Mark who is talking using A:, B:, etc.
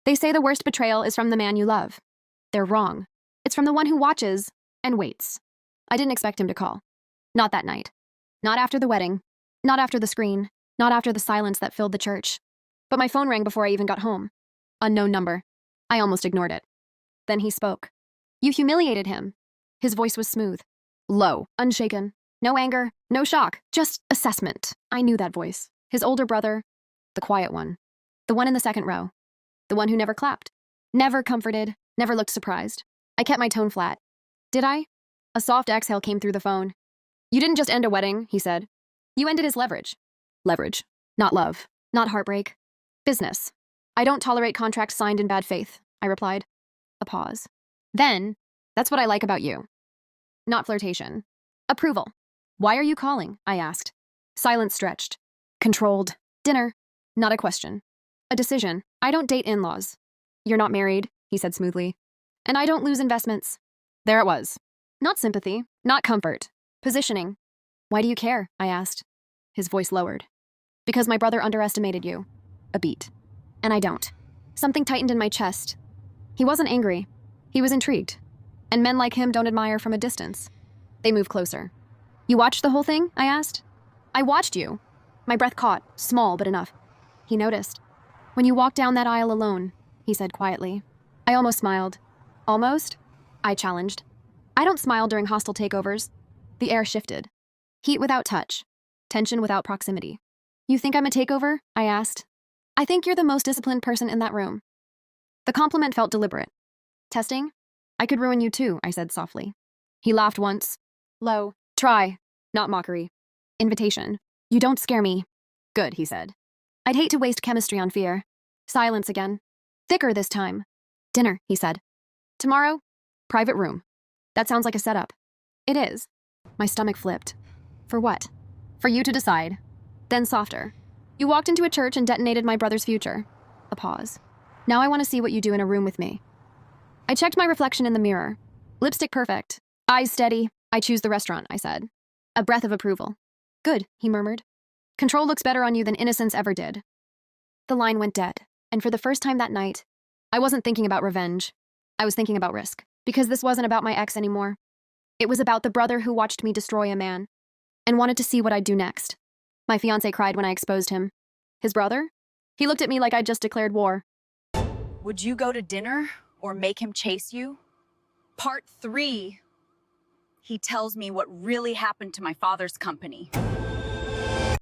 A: They say the worst betrayal is from the man you love. They're wrong. It's from the one who watches and waits. I didn't expect him to call. Not that night. Not after the wedding. Not after the screen. Not after the silence that filled the church. But my phone rang before I even got home. Unknown number. I almost ignored it. Then he spoke. You humiliated him. His voice was smooth. Low. Unshaken. No anger. No shock. Just assessment. I knew that voice. His older brother. The quiet one. The one in the second row. The one who never clapped. Never comforted. Never looked surprised. I kept my tone flat. Did I? A soft exhale came through the phone. You didn't just end a wedding, he said. You ended his leverage. Leverage. Not love. Not heartbreak. Business. I don't tolerate contracts signed in bad faith, I replied. A pause. Then, that's what I like about you. Not flirtation. Approval. Why are you calling? I asked. Silence stretched. Controlled. Dinner. Not a question. A decision. I don't date in-laws. You're not married, he said smoothly. And I don't lose investments. There it was. Not sympathy. Not comfort. Positioning. Why do you care? I asked. His voice lowered. Because my brother underestimated you. A beat. And I don't. Something tightened in my chest. He wasn't angry. He was intrigued. And men like him don't admire from a distance. They move closer. You watched the whole thing? I asked. I watched you. My breath caught, small but enough. He noticed. When you walked down that aisle alone, he said quietly. I almost smiled. Almost? I challenged. I don't smile during hostile takeovers. The air shifted. Heat without touch. Tension without proximity. You think I'm a takeover? I asked. I think you're the most disciplined person in that room. The compliment felt deliberate. Testing? I could ruin you too, I said softly. He laughed once. Low. Try. Not mockery. Invitation. You don't scare me. Good, he said. I'd hate to waste chemistry on fear. Silence again. Thicker this time. Dinner, he said. Tomorrow? Private room. That sounds like a setup. It is. My stomach flipped. For what? For you to decide. Then softer. You walked into a church and detonated my brother's future. A pause. Now I want to see what you do in a room with me. I checked my reflection in the mirror. Lipstick perfect. Eyes steady. I choose the restaurant, I said. A breath of approval. Good, he murmured. Control looks better on you than innocence ever did. The line went dead, and for the first time that night, I wasn't thinking about revenge. I was thinking about risk, because this wasn't about my ex anymore. It was about the brother who watched me destroy a man, and wanted to see what I'd do next. My fiancé cried when I exposed him. His brother? He looked at me like I'd just declared war.
B: Would you go to dinner or make him chase you? Part 3. He tells me what really happened to my father's company.